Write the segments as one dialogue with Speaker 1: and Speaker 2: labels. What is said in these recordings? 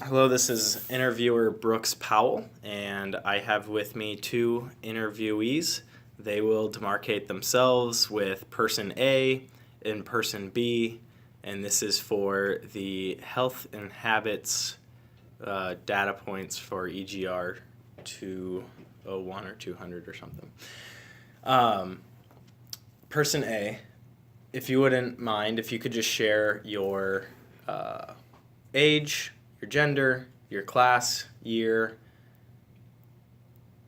Speaker 1: Hello, this is interviewer Brooks Powell, and I have with me two interviewees. They will demarcate themselves with person A and person B, and this is for the health and habits data points for EGR 201 or 200 or something. Person A, if you wouldn't mind, if you could just share your age, your gender, your class, year,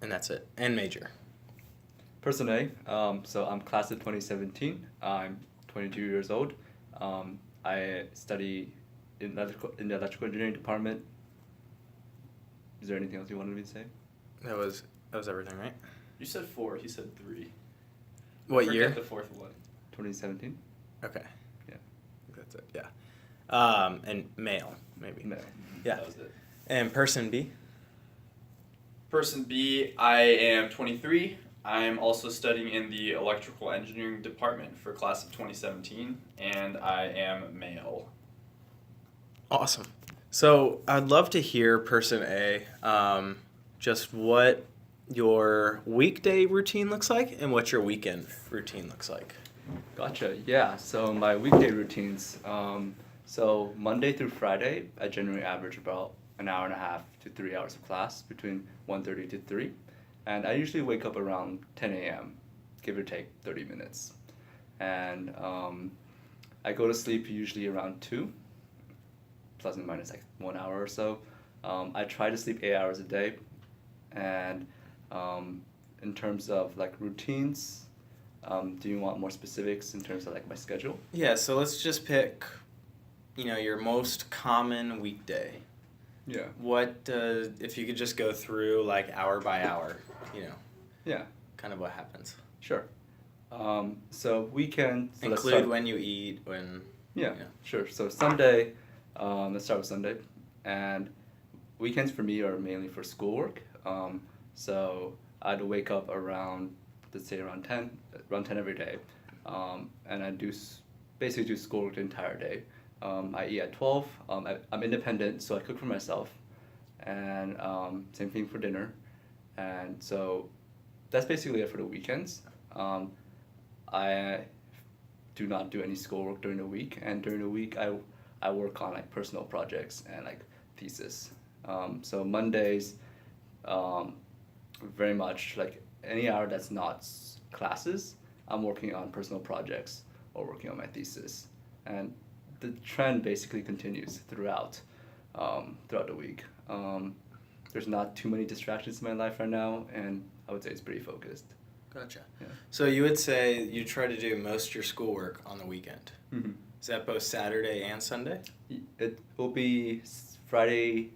Speaker 1: and that's it, and major.
Speaker 2: Person A, so I'm class of 2017. I'm 22 years old. I study in the electrical engineering department. Is there anything else you wanted me to say?
Speaker 1: That was everything, right?
Speaker 3: You said 4, he said 3.
Speaker 1: What
Speaker 3: Forget
Speaker 1: year?
Speaker 3: the fourth one.
Speaker 2: 2017?
Speaker 1: Okay.
Speaker 2: Yeah.
Speaker 1: That's it, yeah. And male, maybe.
Speaker 2: No.
Speaker 1: Yeah.
Speaker 3: That was it.
Speaker 1: And person B?
Speaker 3: Person B, I am 23. I am also studying in the electrical engineering department for class of 2017, and I am male.
Speaker 1: Awesome. So I'd love to hear person A, just what your weekday routine looks like and what your weekend routine looks like.
Speaker 2: Gotcha. Yeah. So my weekday routines. So Monday through Friday, I generally average about an hour and a half to 3 hours of class between 1:30 to 3. And I usually wake up around 10 a.m., give or take 30 minutes. And I go to sleep usually around 2, plus and minus like 1 hour or so. I try to sleep 8 hours a day. And in terms of like routines, do you want more specifics in terms of like my schedule?
Speaker 1: Yeah, so let's just pick, your most common weekday.
Speaker 2: Yeah.
Speaker 1: What, if you could just go through like hour by hour,
Speaker 2: Yeah,
Speaker 1: kind of what happens.
Speaker 2: sure. So weekend. So let's
Speaker 1: Include
Speaker 2: start-
Speaker 1: when you eat, when.
Speaker 2: Yeah,
Speaker 1: Yeah.
Speaker 2: sure. So Sunday, let's start with Sunday. And weekends for me are mainly for schoolwork. So I'd wake up around, let's say around 10 every day. And I basically do schoolwork the entire day. I eat at 12. I'm independent, so I cook for myself. And same thing for dinner. And so that's basically it for the weekends. I do not do any schoolwork during the week, and during the week I work on like personal projects and like thesis. So Mondays, very much like any hour that's not classes, I'm working on personal projects or working on my thesis, and the trend basically continues throughout the week. There's not too many distractions in my life right now, and I would say it's pretty focused.
Speaker 1: Gotcha.
Speaker 2: Yeah.
Speaker 1: So you would say you try to do most of your schoolwork on the weekend.
Speaker 2: Mm-hmm.
Speaker 1: Is that both Saturday and Sunday?
Speaker 2: It will be Friday.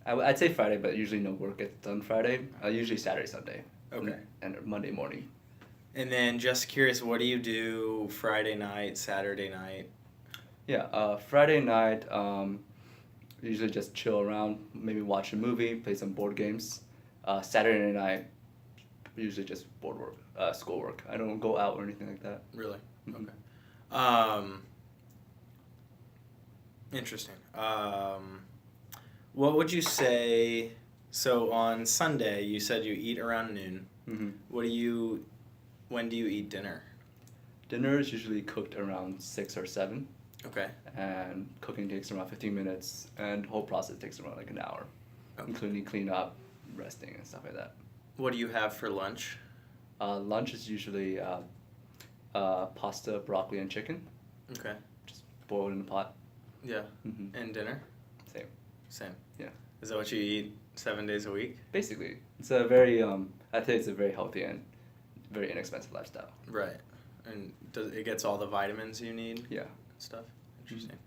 Speaker 2: I'd say Friday, but usually no work gets done Friday. Usually Saturday, Sunday.
Speaker 1: Okay.
Speaker 2: And Monday morning.
Speaker 1: And then just curious, what do you do Friday night, Saturday night?
Speaker 2: Yeah, Friday night, usually just chill around, maybe watch a movie, play some board games. Saturday night, usually just schoolwork. I don't go out or anything like that.
Speaker 1: Really?
Speaker 2: Mhm.
Speaker 1: Okay. Interesting. What would you say? So on Sunday, you said you eat around noon.
Speaker 2: Mm-hmm.
Speaker 1: When do you eat dinner?
Speaker 2: Dinner is usually cooked around 6 or 7,
Speaker 1: Okay.
Speaker 2: and cooking takes around 15 minutes, and the whole process takes around like an hour,
Speaker 1: Okay.
Speaker 2: including clean up, resting, and stuff like that.
Speaker 1: What do you have for lunch?
Speaker 2: Lunch is usually pasta, broccoli, and chicken,
Speaker 1: Okay.
Speaker 2: just boiled in a pot.
Speaker 1: Yeah.
Speaker 2: Mm-hmm.
Speaker 1: And dinner?
Speaker 2: Same.
Speaker 1: Same.
Speaker 2: Yeah.
Speaker 1: Is that what you eat 7 days a week?
Speaker 2: Basically, it's a very I think it's a very healthy and very inexpensive lifestyle.
Speaker 1: Right. And it gets all the vitamins you need?
Speaker 2: Yeah.
Speaker 1: Stuff. Interesting.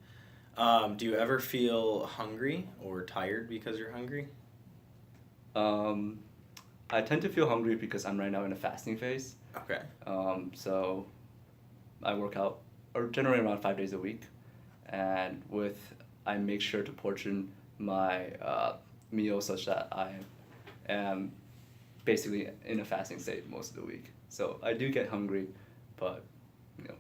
Speaker 1: Do you ever feel hungry or tired because you're hungry?
Speaker 2: I tend to feel hungry because I'm right now in a fasting phase.
Speaker 1: Okay.
Speaker 2: So I work out or generally around 5 days a week, and I make sure to portion my meals such that I am basically in a fasting state most of the week. So I do get hungry, but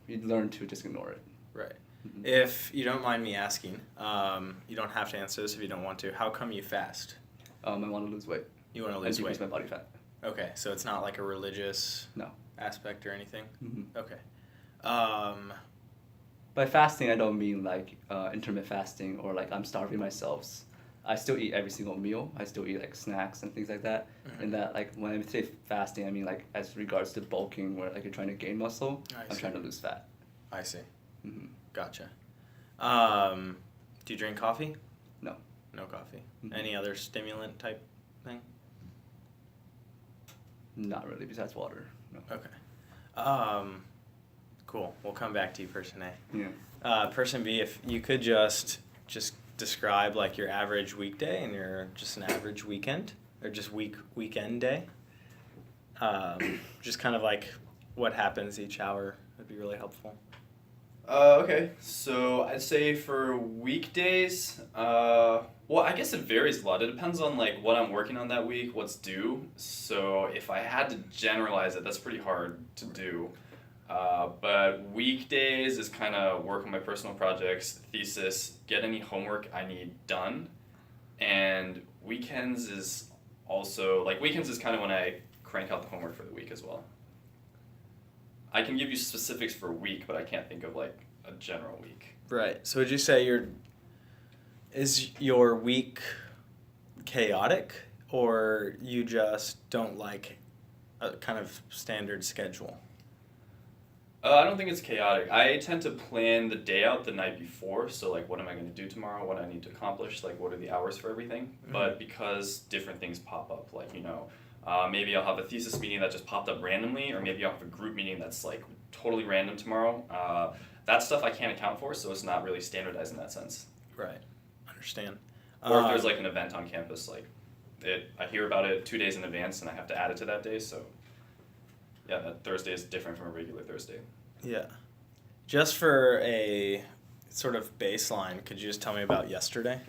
Speaker 2: you learn to just ignore it.
Speaker 1: Right.
Speaker 2: Mhm.
Speaker 1: If you don't mind me asking, you don't have to answer this if you don't want to. How come you fast?
Speaker 2: I want to lose weight
Speaker 1: You want to
Speaker 2: and
Speaker 1: lose
Speaker 2: decrease
Speaker 1: weight.
Speaker 2: my body fat.
Speaker 1: Okay, so it's not like a religious
Speaker 2: No.
Speaker 1: aspect or anything?
Speaker 2: Hmm.
Speaker 1: Okay. Um,
Speaker 2: By fasting, I don't mean like intermittent fasting or like I'm starving myself. I still eat every single meal. I still eat like snacks and things like that.
Speaker 1: Mhm.
Speaker 2: And that like when I say fasting, I mean like as regards to bulking, where like you're trying to gain muscle.
Speaker 1: I
Speaker 2: I'm
Speaker 1: see.
Speaker 2: trying to lose fat.
Speaker 1: I see.
Speaker 2: Hmm.
Speaker 1: Gotcha. Do you drink coffee?
Speaker 2: No.
Speaker 1: No coffee.
Speaker 2: Mhm.
Speaker 1: Any other stimulant type thing?
Speaker 2: Not really, besides water. No.
Speaker 1: Okay. Cool. We'll come back to you, person A.
Speaker 2: Yeah.
Speaker 1: Person B, if you could just describe like your average weekday and your just an average weekend or just weekend day. Just kind of like what happens each hour would be really helpful.
Speaker 3: Okay, so I'd say for weekdays, well, I guess it varies a lot. It depends on like what I'm working on that week, what's due. So if I had to generalize it, that's pretty hard to do. But weekdays is kind of work on my personal projects, thesis, get any homework I need done, and weekends is kind of when I crank out the homework for the week as well. I can give you specifics for a week, but I can't think of like a general week.
Speaker 1: Right. So would you say is your week chaotic, or you just don't like a kind of standard schedule?
Speaker 3: I don't think it's chaotic. I tend to plan the day out the night before. So like, what am I going to do tomorrow? What I need to accomplish? Like, what are the hours for everything?
Speaker 1: Mhm.
Speaker 3: But because different things pop up, like maybe I'll have a thesis meeting that just popped up randomly, or maybe I'll have a group meeting that's like totally random tomorrow. That stuff I can't account for, so it's not really standardized in that sense.
Speaker 1: Right. Understand.
Speaker 3: Or if there's like an event on campus, I hear about it 2 days in advance, and I have to add it to that day. So yeah, that Thursday is different from a regular Thursday.
Speaker 1: Yeah. Just for a sort of baseline, could you just tell me about yesterday?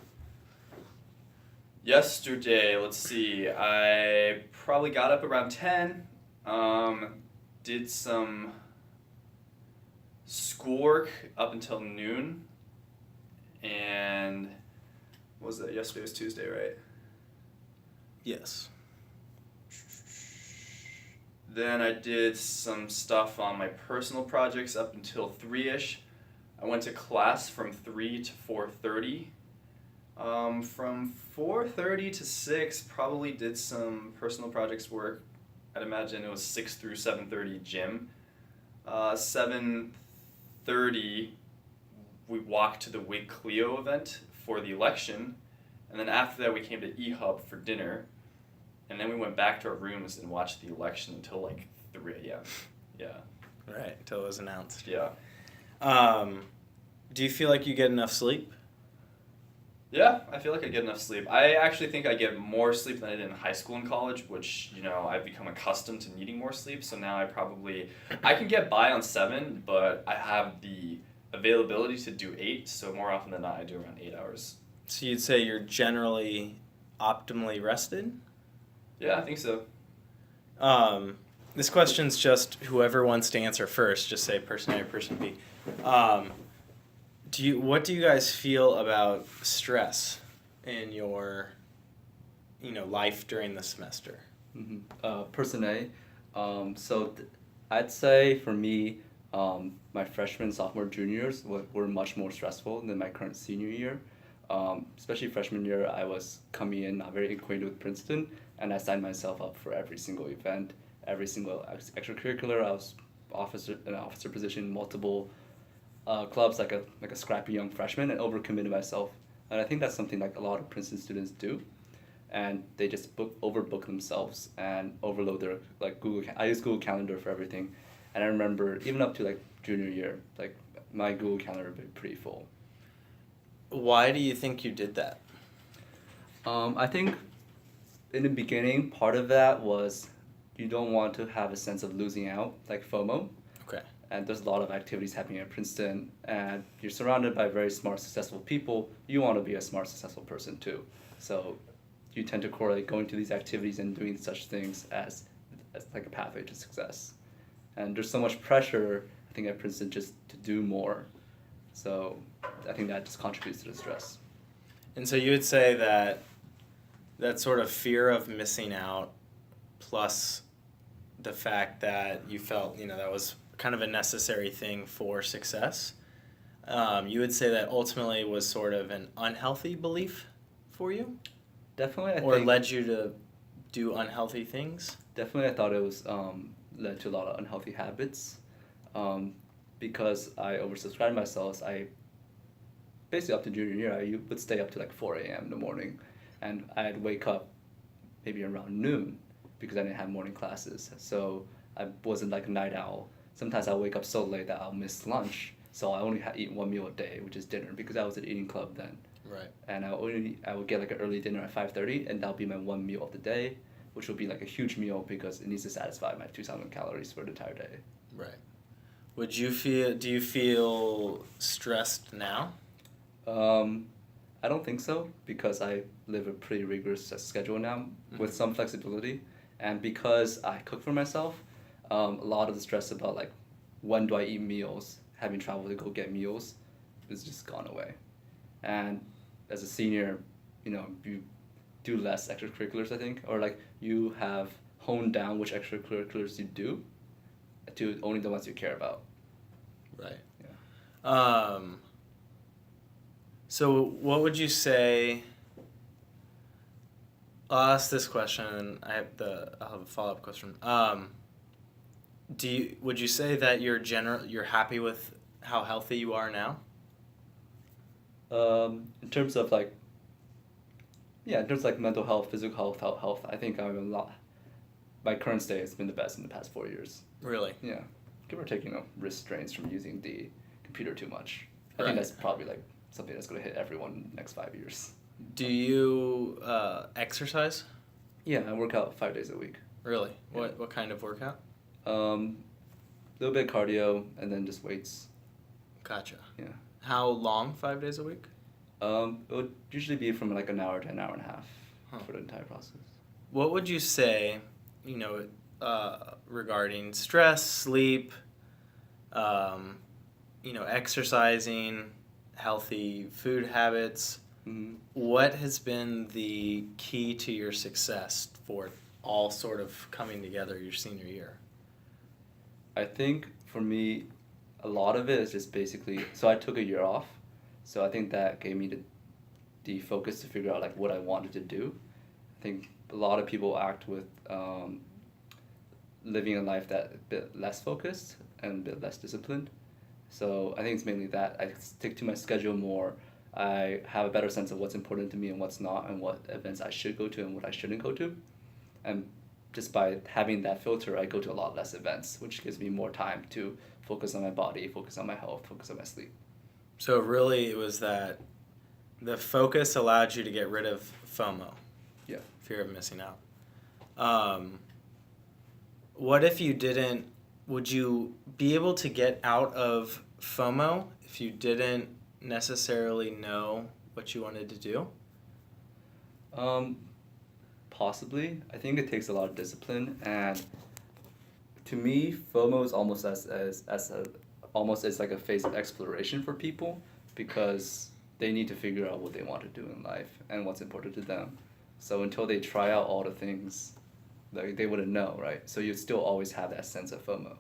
Speaker 3: Yesterday, let's see, I probably got up around 10, did some schoolwork up until noon, and what was that? Yesterday was Tuesday, right?
Speaker 1: Yes.
Speaker 3: Then I did some stuff on my personal projects up until 3-ish. I went to class from 3 to 4:30. From 4:30 to 6, probably did some personal projects work. I'd imagine it was 6 through 7:30 gym. 7:30, we walked to the Wig Clio event for the election, and then after that we came to eHub for dinner. And then we went back to our rooms and watched the election until like 3 a.m. Yeah.
Speaker 1: Right, until it was announced.
Speaker 3: Yeah.
Speaker 1: Do you feel like you get enough sleep?
Speaker 3: Yeah, I feel like I get enough sleep. I actually think I get more sleep than I did in high school and college, which, I've become accustomed to needing more sleep. So now I can get by on 7, but I have the availability to do 8. So more often than not, I do around 8 hours.
Speaker 1: So you'd say you're generally optimally rested?
Speaker 3: Yeah, I think so.
Speaker 1: This question's just whoever wants to answer first, just say person A or person B. What do you guys feel about stress in your, life during the semester?
Speaker 2: Mm-hmm. Person A, I'd say for me, my freshman, sophomore, juniors were much more stressful than my current senior year. Especially freshman year, I was coming in not very acquainted with Princeton, and I signed myself up for every single event, every single extracurricular. I was an officer position, multiple clubs, like a scrappy young freshman, and overcommitted myself. And I think that's something like a lot of Princeton students do, and they just overbook themselves and overload their I use Google Calendar for everything, and I remember even up to like junior year, like my Google Calendar would be pretty full.
Speaker 1: Why do you think you did that?
Speaker 2: I think in the beginning, part of that was you don't want to have a sense of losing out, like FOMO.
Speaker 1: Okay.
Speaker 2: And there's a lot of activities happening at Princeton, and you're surrounded by very smart, successful people. You want to be a smart, successful person too. So you tend to correlate going to these activities and doing such things as like a pathway to success. And there's so much pressure, I think, at Princeton just to do more. So I think that just contributes to the stress.
Speaker 1: And so you would say that that sort of fear of missing out plus the fact that you felt, that was kind of a necessary thing for success, you would say that ultimately was sort of an unhealthy belief for you?
Speaker 2: Definitely, I
Speaker 1: Or
Speaker 2: think.
Speaker 1: led you to do unhealthy things?
Speaker 2: Definitely, I thought it was led to a lot of unhealthy habits, because I oversubscribed myself. I basically up to junior year, I would stay up to like 4 a.m. in the morning, and I'd wake up maybe around noon because I didn't have morning classes. So I wasn't like a night owl. Sometimes I'll wake up so late that I'll miss lunch. So I only eat one meal a day, which is dinner, because I was at eating club then.
Speaker 1: Right.
Speaker 2: And I would get like an early dinner at 5:30, and that'll be my one meal of the day, which will be like a huge meal because it needs to satisfy my 2,000 calories for the entire day.
Speaker 1: Right. Do you feel stressed now?
Speaker 2: I don't think so, because I live a pretty rigorous schedule now with some flexibility, and because I cook for myself, a lot of the stress about like when do I eat meals, having traveled to go get meals, is just gone away. And as a senior, you do less extracurriculars, I think, or like you have honed down which extracurriculars you do to only the ones you care about.
Speaker 1: Right.
Speaker 2: Yeah.
Speaker 1: So what would you say? I'll ask this question, and I'll have a follow-up question. Would you say that you're happy with how healthy you are now?
Speaker 2: In terms of like, yeah, in terms of like mental health, physical health, I think I'm a lot. My current state has been the best in the past 4 years.
Speaker 1: Really?
Speaker 2: Yeah, give or take, wrist strains from using the computer too much. I
Speaker 1: Right.
Speaker 2: think that's probably like something that's going to hit everyone in the next 5 years.
Speaker 1: Do you exercise?
Speaker 2: Yeah, I work out 5 days a week.
Speaker 1: Really?
Speaker 2: Yeah.
Speaker 1: What kind of workout?
Speaker 2: Little bit of cardio and then just weights.
Speaker 1: Gotcha.
Speaker 2: Yeah.
Speaker 1: How long? 5 days a week?
Speaker 2: It would usually be from like an hour to an hour and a half
Speaker 1: Huh.
Speaker 2: for the entire process.
Speaker 1: What would you say, regarding stress, sleep, exercising, healthy food habits?
Speaker 2: Mm-hmm.
Speaker 1: What has been the key to your success for all sort of coming together your senior year?
Speaker 2: I think for me, a lot of it is just basically, so I took a year off, so I think that gave me the focus to figure out like what I wanted to do. I think a lot of people act with living a life that a bit less focused and a bit less disciplined. So I think it's mainly that I stick to my schedule more. I have a better sense of what's important to me and what's not, and what events I should go to and what I shouldn't go to. And just by having that filter, I go to a lot less events, which gives me more time to focus on my body, focus on my health, focus on my sleep.
Speaker 1: So really it was that the focus allowed you to get rid of FOMO.
Speaker 2: Yeah.
Speaker 1: Fear of missing out. What if you didn't, would you be able to get out of FOMO if you didn't necessarily know what you wanted to do?
Speaker 2: Possibly. I think it takes a lot of discipline, and to me, FOMO is almost almost as like a phase of exploration for people, because they need to figure out what they want to do in life and what's important to them. So until they try out all the things, like they wouldn't know, right? So you still always have that sense of FOMO.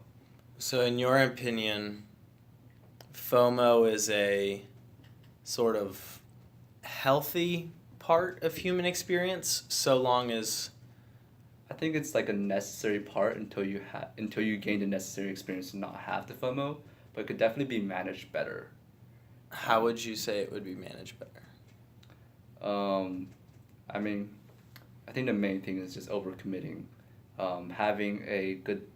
Speaker 1: So in your opinion, FOMO is a sort of healthy part of human experience, so long as
Speaker 2: I think it's like a necessary part until you gain the necessary experience to not have the FOMO, but it could definitely be managed better.
Speaker 1: how would you say it would be managed better?
Speaker 2: I mean, I think the main thing is just overcommitting, having a good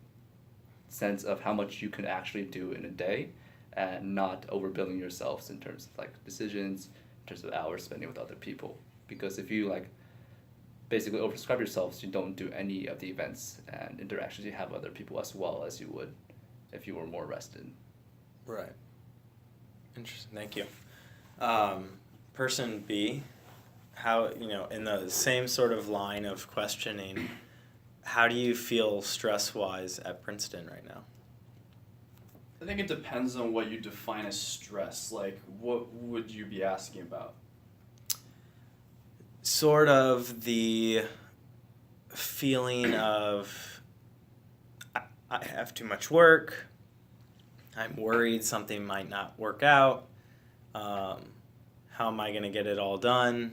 Speaker 2: sense of how much you can actually do in a day, and not overbilling yourselves in terms of like decisions, in terms of hours spending with other people. Because if you like basically oversubscribe yourselves, you don't do any of the events and interactions you have with other people as well as you would if you were more rested.
Speaker 1: Right. Interesting. Thank you. Person B, how, in the same sort of line of questioning, how do you feel stress-wise at Princeton right now?
Speaker 3: I think it depends on what you define as stress. Like, what would you be asking about?
Speaker 1: Sort of the feeling of I have too much work. I'm worried something might not work out. How am I going to get it all done?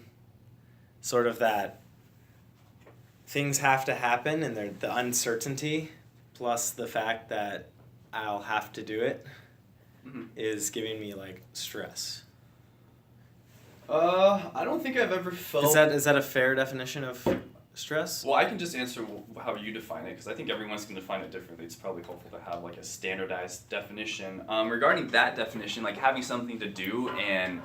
Speaker 1: Sort of that things have to happen, and the uncertainty plus the fact that I'll have to do it
Speaker 3: Mhm.
Speaker 1: is giving me like stress.
Speaker 3: I don't think I've ever felt.
Speaker 1: Is that a fair definition of stress?
Speaker 3: Well, I can just answer how you define it because I think everyone's going to define it differently. It's probably helpful to have like a standardized definition. Regarding that definition, like having something to do and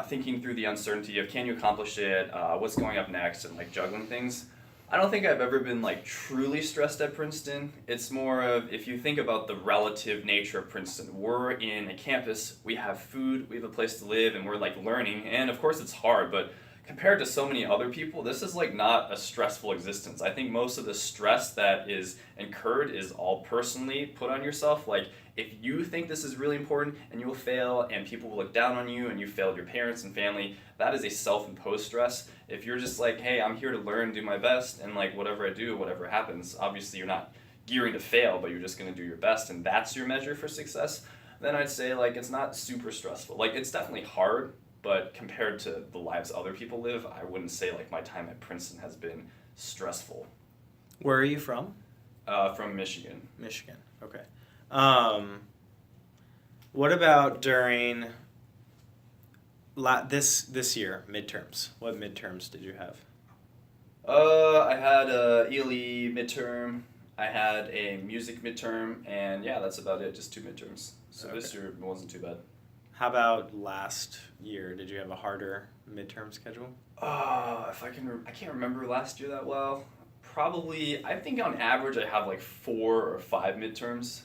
Speaker 3: thinking through the uncertainty of can you accomplish it, what's going up next, and like juggling things. I don't think I've ever been like truly stressed at Princeton. It's more of if you think about the relative nature of Princeton, we're in a campus, we have food, we have a place to live, and we're like learning. And of course it's hard, but compared to so many other people, this is like not a stressful existence. I think most of the stress that is incurred is all personally put on yourself. Like if you think this is really important and you'll fail and people will look down on you and you failed your parents and family, that is a self-imposed stress. If you're just like, hey, I'm here to learn, do my best, and like whatever I do, whatever happens, obviously you're not gearing to fail, but you're just gonna do your best and that's your measure for success, then I'd say like it's not super stressful. Like it's definitely hard, but compared to the lives other people live, I wouldn't say like my time at Princeton has been stressful.
Speaker 1: Where are you from?
Speaker 3: From Michigan.
Speaker 1: Michigan. Okay. What about during this year midterms? What midterms did you have?
Speaker 3: I had a ELE midterm. I had a music midterm, and yeah, that's about it. Just 2 midterms. So this year wasn't too bad.
Speaker 1: How about last year? Did you have a harder midterm schedule?
Speaker 3: If I can, I can't remember last year that well. Probably, I think on average I have like 4 or 5 midterms.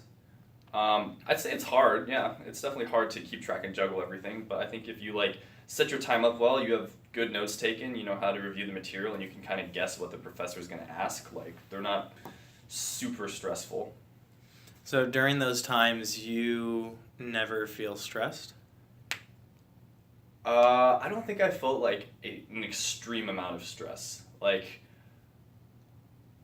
Speaker 3: I'd say it's hard. Yeah, it's definitely hard to keep track and juggle everything. But I think if you like set your time up well, you have good notes taken. You know how to review the material, and you can kind of guess what the professor is going to ask. Like they're not super stressful.
Speaker 1: So during those times, you never feel stressed?
Speaker 3: I don't think I felt like an extreme amount of stress. Like,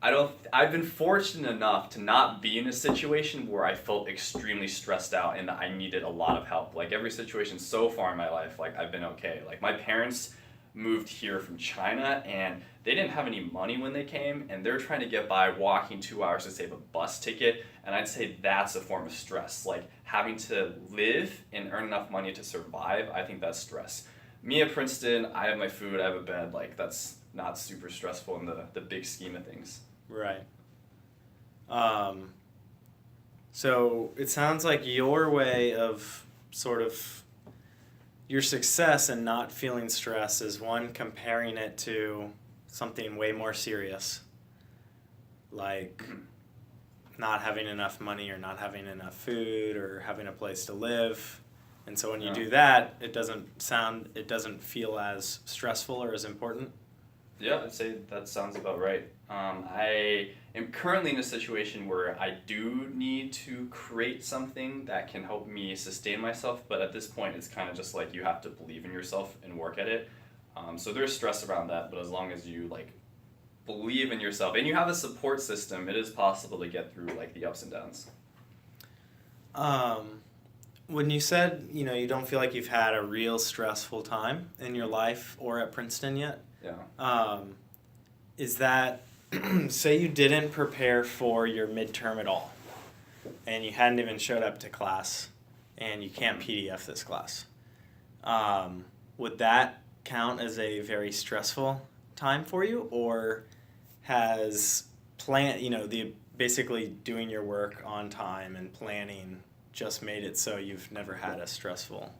Speaker 3: I've been fortunate enough to not be in a situation where I felt extremely stressed out and that I needed a lot of help. Like, every situation so far in my life, like, I've been okay. Like, my parents moved here from China and they didn't have any money when they came and they're trying to get by walking 2 hours to save a bus ticket, and I'd say that's a form of stress. Like having to live and earn enough money to survive, I think that's stress. Me at Princeton, I have my food, I have a bed, like that's not super stressful in the big scheme of things.
Speaker 1: Right. So it sounds like your way of sort of your success and not feeling stress is one, comparing it to something way more serious, like not having enough money or not having enough food or having a place to live. And so when you do that, it doesn't feel as stressful or as important.
Speaker 3: Yeah, I'd say that sounds about right. I am currently in a situation where I do need to create something that can help me sustain myself, but at this point it's kind of just like you have to believe in yourself and work at it. So there's stress around that, but as long as you like believe in yourself and you have a support system, it is possible to get through like the ups and downs.
Speaker 1: When you said, you don't feel like you've had a real stressful time in your life or at Princeton yet,
Speaker 3: Yeah.
Speaker 1: is that, say you didn't prepare for your midterm at all, and you hadn't even showed up to class, and you can't PDF this class, would that count as a very stressful time for you, or has basically doing your work on time and planning just made it so you've never had a stressful,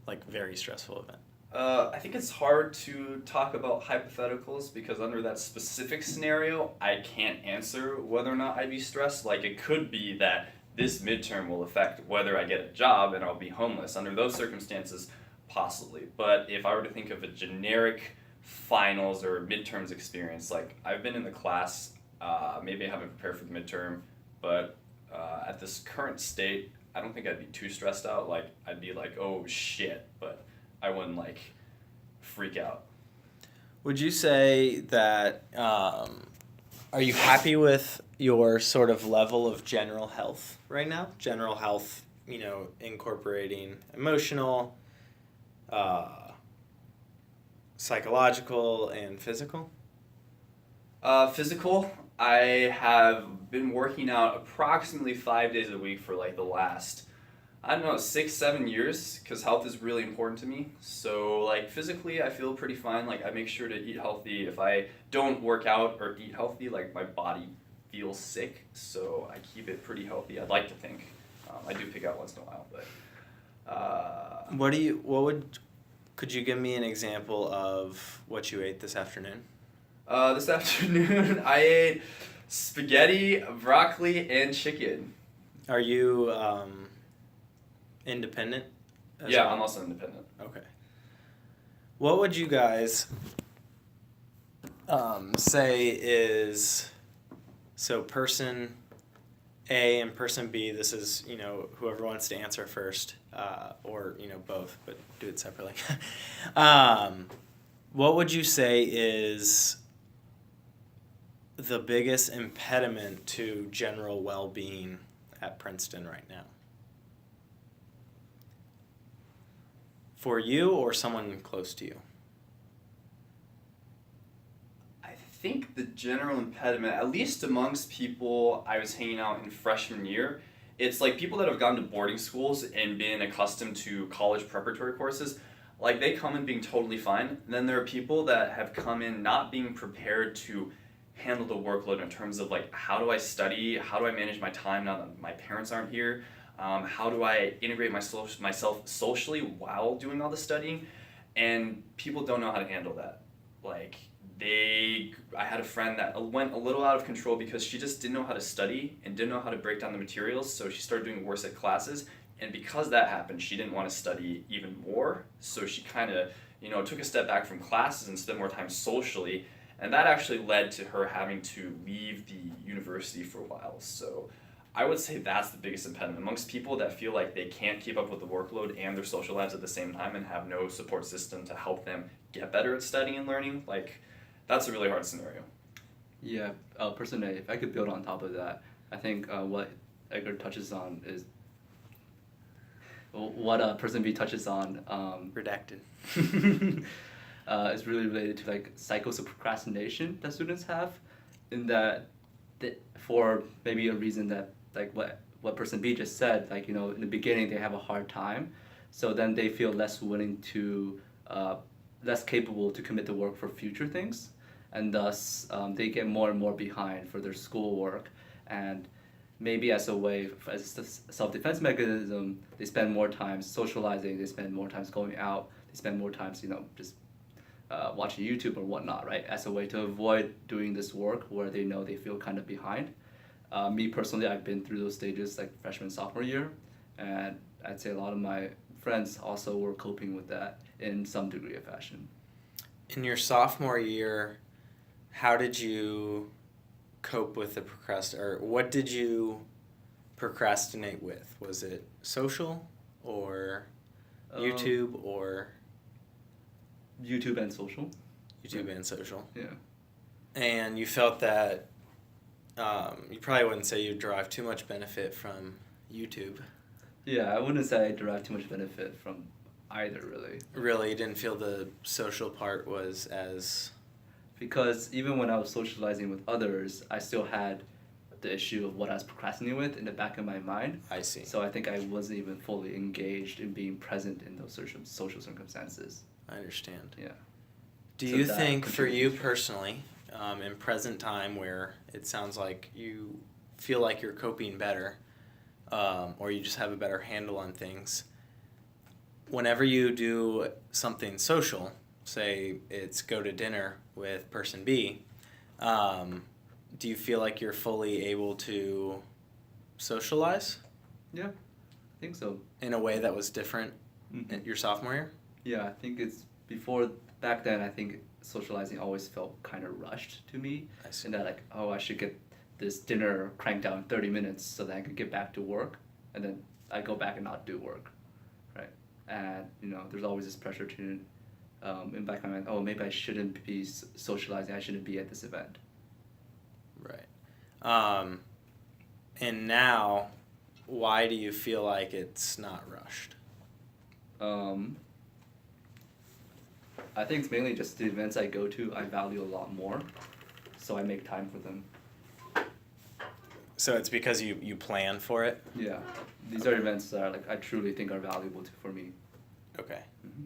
Speaker 1: like very stressful event?
Speaker 3: I think it's hard to talk about hypotheticals because under that specific scenario, I can't answer whether or not I'd be stressed. Like it could be that this midterm will affect whether I get a job and I'll be homeless. Under those circumstances, possibly. But if I were to think of a generic finals or midterms experience, like I've been in the class, maybe I haven't prepared for the midterm, but at this current state, I don't think I'd be too stressed out. Like, I'd be like, oh shit, but I wouldn't like freak out.
Speaker 1: Would you say that, are you happy with your sort of level of general health right now? General health, incorporating emotional, psychological, and physical?
Speaker 3: Physical, I have been working out approximately 5 days a week for like the last, I don't know, 6, 7 years, because health is really important to me. So like physically, I feel pretty fine. Like I make sure to eat healthy. If I don't work out or eat healthy, like my body feels sick. So I keep it pretty healthy. I'd like to think. I do pick out once in a while, but.
Speaker 1: Could you give me an example of what you ate this afternoon?
Speaker 3: This afternoon, I ate spaghetti, broccoli, and chicken.
Speaker 1: Are you independent?
Speaker 3: Yeah,
Speaker 1: well?
Speaker 3: I'm also independent.
Speaker 1: Okay. What would you guys say is, so person A and person B, this is, whoever wants to answer first, or, both, but do it separately. What would you say is the biggest impediment to general well-being at Princeton right now? For you or someone close to you?
Speaker 3: I think the general impediment, at least amongst people I was hanging out in freshman year, it's like people that have gone to boarding schools and been accustomed to college preparatory courses, like they come in being totally fine. And then there are people that have come in not being prepared to handle the workload in terms of like, how do I study? How do I manage my time now that my parents aren't here? How do I integrate myself socially while doing all the studying? And people don't know how to handle that. Like I had a friend that went a little out of control because she just didn't know how to study and didn't know how to break down the materials, so she started doing worse at classes. And because that happened, she didn't want to study even more, so she kind of, took a step back from classes and spent more time socially, and that actually led to her having to leave the university for a while. So I would say that's the biggest impediment amongst people that feel like they can't keep up with the workload and their social lives at the same time and have no support system to help them get better at studying and learning. Like, that's a really hard scenario.
Speaker 2: Yeah, person A, if I could build on top of that, I think what Edgar touches on is what person B touches on.
Speaker 1: Redacted.
Speaker 2: Is really related to like cycles of procrastination that students have, in that for maybe a reason that like what person B just said, like in the beginning they have a hard time, so then they feel less willing to less capable to commit to work for future things, and thus they get more and more behind for their schoolwork, and maybe as a way, as a self-defense mechanism, they spend more time socializing, they spend more time going out, they spend more time just watching YouTube or whatnot, right? As a way to avoid doing this work where they know they feel kind of behind. Me personally, I've been through those stages like freshman, sophomore year, and I'd say a lot of my friends also were coping with that in some degree of fashion.
Speaker 1: In your sophomore year, how did you cope with the or what did you procrastinate with? Was it social or YouTube or?
Speaker 2: YouTube and social.
Speaker 1: YouTube and social.
Speaker 2: Yeah.
Speaker 1: And you felt that you probably wouldn't say you derive too much benefit from YouTube.
Speaker 2: Yeah, I wouldn't say I derive too much benefit from either, really.
Speaker 1: Really, you didn't feel the social part was as...
Speaker 2: Because even when I was socializing with others, I still had the issue of what I was procrastinating with in the back of my mind.
Speaker 1: I see.
Speaker 2: So I think I wasn't even fully engaged in being present in those social circumstances.
Speaker 1: I understand.
Speaker 2: Yeah.
Speaker 1: Do you think for you personally, in present time where it sounds like you feel like you're coping better, or you just have a better handle on things, whenever you do something social, say it's go to dinner with person B, do you feel like you're fully able to socialize?
Speaker 2: Yeah, I think so.
Speaker 1: In a way that was different in your sophomore year?
Speaker 2: Yeah, I think it's back then, I think socializing always felt kind of rushed to me.
Speaker 1: I see.
Speaker 2: And that like, oh, I should get this dinner cranked out in 30 minutes so that I could get back to work, and then I go back and not do work, right? And there's always this pressure to, in the back of my mind, oh, maybe I shouldn't be socializing, I shouldn't be at this event.
Speaker 1: Right. And now, why do you feel like it's not rushed?
Speaker 2: I think it's mainly just the events I go to, I value a lot more, so I make time for them.
Speaker 1: So it's because you plan for it?
Speaker 2: Yeah, these are events that I truly think are valuable for me.
Speaker 1: Okay.
Speaker 2: Mm-hmm.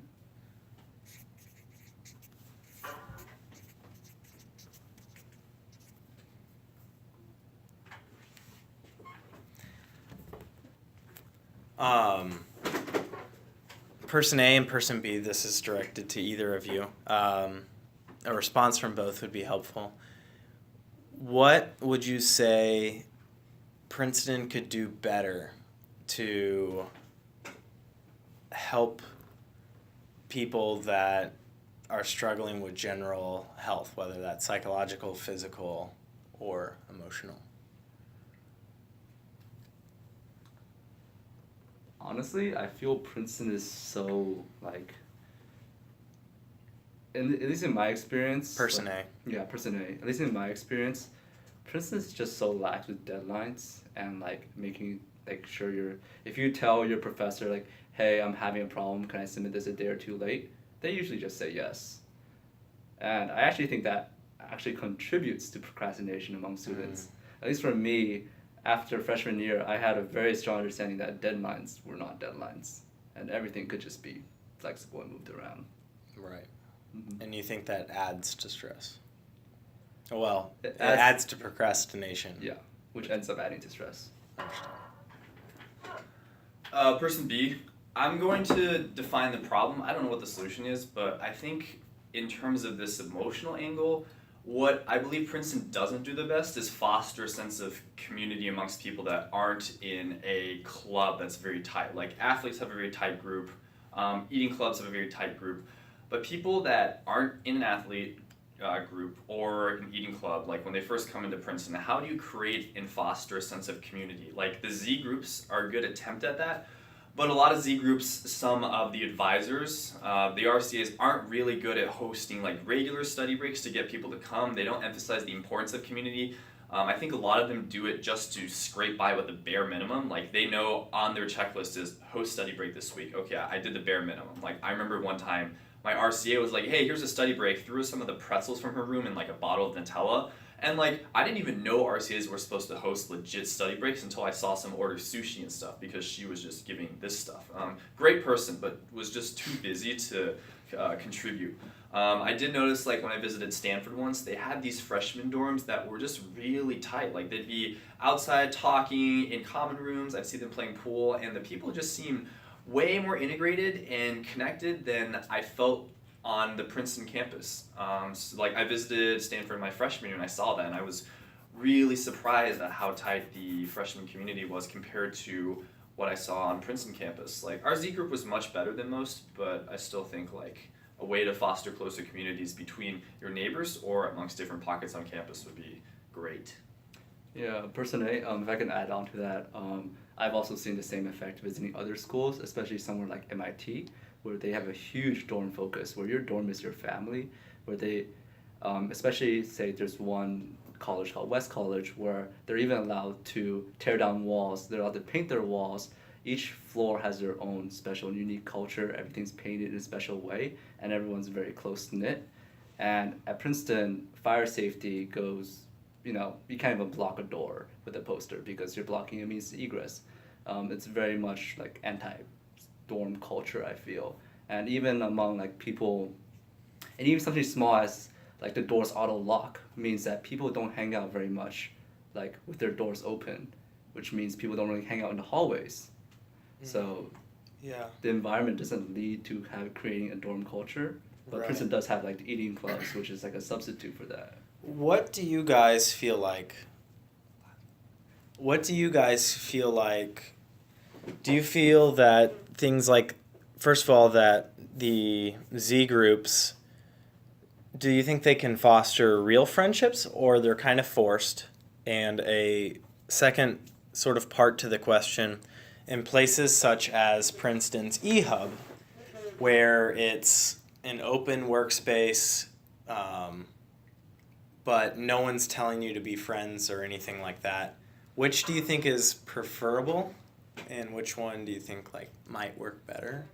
Speaker 1: Person A and person B, this is directed to either of you. A response from both would be helpful. What would you say Princeton could do better to help people that are struggling with general health, whether that's psychological, physical, or emotional?
Speaker 2: Honestly, I feel Princeton is so at least in my experience.
Speaker 1: Person A.
Speaker 2: Yeah, person A. At least in my experience, Princeton is just so lax with deadlines and making sure if you tell your professor hey, I'm having a problem, can I submit this a day or two late? They usually just say yes. And I actually think that actually contributes to procrastination among students. At least for me, after freshman year, I had a very strong understanding that deadlines were not deadlines, and everything could just be flexible and moved around.
Speaker 1: Right.
Speaker 2: Mm-hmm.
Speaker 1: And you think that adds to stress? Well, it adds to procrastination.
Speaker 2: Yeah, which ends up adding to stress.
Speaker 3: Person B, I'm going to define the problem. I don't know what the solution is, but I think in terms of this emotional angle, what I believe Princeton doesn't do the best is foster a sense of community amongst people that aren't in a club that's very tight. Like athletes have a very tight group, eating clubs have a very tight group, but people that aren't in an athlete group or an eating club, like when they first come into Princeton, how do you create and foster a sense of community? Like the Z groups are a good attempt at that, but a lot of Z groups, some of the advisors, the RCAs aren't really good at hosting regular study breaks to get people to come. They don't emphasize the importance of community. I think a lot of them do it just to scrape by with the bare minimum. They know on their checklist is host study break this week. Okay, I did the bare minimum. I remember one time my RCA was like, hey, here's a study break, threw some of the pretzels from her room in a bottle of Nutella. And I didn't even know RCAs were supposed to host legit study breaks until I saw some order sushi and stuff because she was just giving this stuff. Great person, but was just too busy to contribute. I did notice when I visited Stanford once, they had these freshman dorms that were just really tight. They'd be outside talking in common rooms. I'd see them playing pool, and the people just seemed way more integrated and connected than I felt on the Princeton campus. I visited Stanford my freshman year and I saw that, and I was really surprised at how tight the freshman community was compared to what I saw on Princeton campus. Our Z group was much better than most, but I still think a way to foster closer communities between your neighbors or amongst different pockets on campus would be great.
Speaker 2: Yeah, person A, if I can add on to that, I've also seen the same effect visiting other schools, especially somewhere like MIT, where they have a huge dorm focus, where your dorm is your family, where they, especially say there's one college called West College, where they're even allowed to tear down walls, they're allowed to paint their walls. Each floor has their own special and unique culture, everything's painted in a special way, and everyone's very close-knit. And at Princeton, fire safety goes, you can't even block a door with a poster because you're blocking a means to egress. It's very much anti-dorm culture, I feel. And even among people, and even something small as the doors auto lock means that people don't hang out very much with their doors open, which means people don't really hang out in the hallways. So
Speaker 1: yeah,
Speaker 2: the environment doesn't lead to creating a dorm culture, but
Speaker 1: Right.
Speaker 2: Princeton does have the eating clubs, which is a substitute for that.
Speaker 1: What do you guys feel like? Do you feel that things first of all, that the Z groups, do you think they can foster real friendships, or they're kind of forced? And a second sort of part to the question, in places such as Princeton's eHub, where it's an open workspace, but no one's telling you to be friends or anything like that, which do you think is preferable, and which one do you think like might work better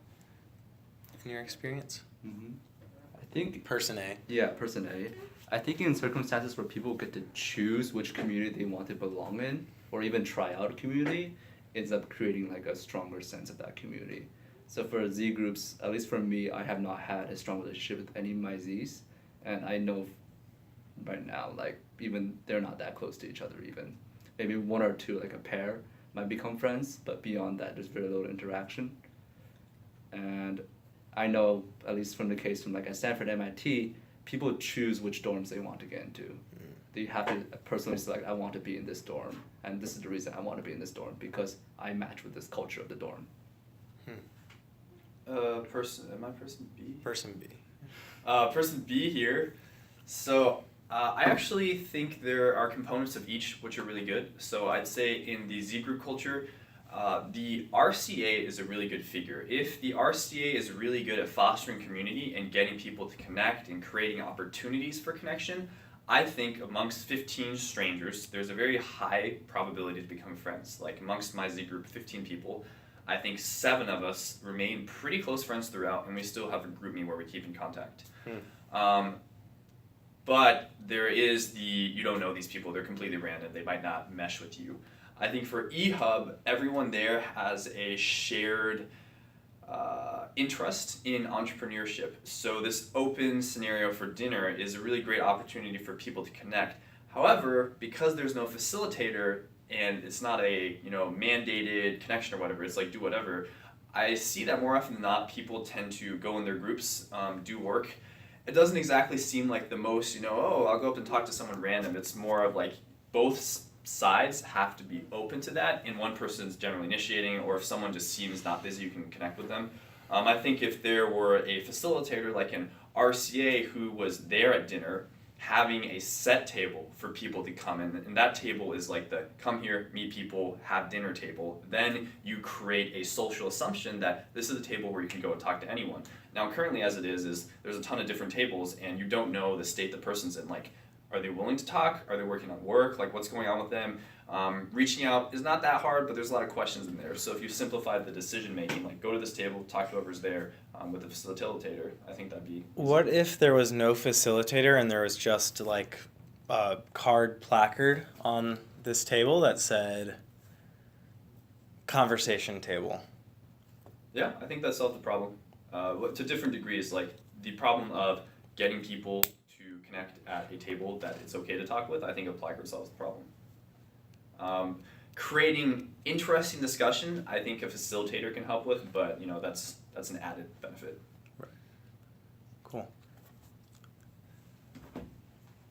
Speaker 1: in your experience?
Speaker 2: I think
Speaker 1: Person A.
Speaker 2: Yeah, person A. I think in circumstances where people get to choose which community they want to belong in, or even try out a community, ends up creating like a stronger sense of that community. So for Z groups, at least for me, I have not had a strong relationship with any of my Zs, and I know right now, like even they're not that close to each other even. Maybe one or two, like a pair, might become friends, but beyond that, there's very little interaction. And I know, at least from the case from like at Stanford, MIT, people choose which dorms they want to get into. They have to personally select, I want to be in this dorm, and this is the reason I want to be in this dorm, because I match with this culture of the dorm.
Speaker 3: Am I person B?
Speaker 1: Person B.
Speaker 3: Person B here. So I actually think there are components of each which are really good. So I'd say in the Z group culture, the RCA is a really good figure. If the RCA is really good at fostering community and getting people to connect and creating opportunities for connection, I think amongst 15 strangers, there's a very high probability to become friends. Like amongst my Z group, 15 people, I think 7 of us remain pretty close friends throughout, and we still have a group me where we keep in contact. But there is you don't know these people, they're completely random, they might not mesh with you. I think for eHub, everyone there has a shared interest in entrepreneurship. So this open scenario for dinner is a really great opportunity for people to connect. However, because there's no facilitator and it's not a mandated connection or whatever, it's like do whatever, I see that more often than not people tend to go in their groups, do work. It doesn't exactly seem like the most, I'll go up and talk to someone random. It's more of like both sides have to be open to that, and one person's generally initiating, or if someone just seems not busy, you can connect with them. I think if there were a facilitator like an RCA who was there at dinner, having a set table for people to come in, and that table is like the come here, meet people, have dinner table, then you create a social assumption that this is a table where you can go and talk to anyone. Now currently as it is there's a ton of different tables and you don't know the state the person's in, like are they willing to talk? Are they working on work? Like what's going on with them? Reaching out is not that hard, but there's a lot of questions in there. So if you simplify the decision making, like go to this table, talk to whoever's there with the facilitator, I think that'd be...
Speaker 1: What if there was no facilitator and there was just like a card placard on this table that said conversation table?
Speaker 3: Yeah, I think that solved the problem. To different degrees, like the problem of getting people connect at a table that it's okay to talk with, I think a placard solves the problem. Creating interesting discussion, I think a facilitator can help with, but that's an added benefit.
Speaker 1: Right. Cool.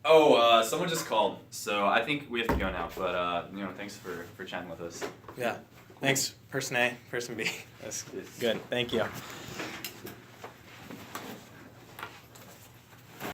Speaker 3: Oh, someone just called, so I think we have to go now. But thanks for chatting with us.
Speaker 1: Yeah. Thanks, person A, person B. That's good. Thank you.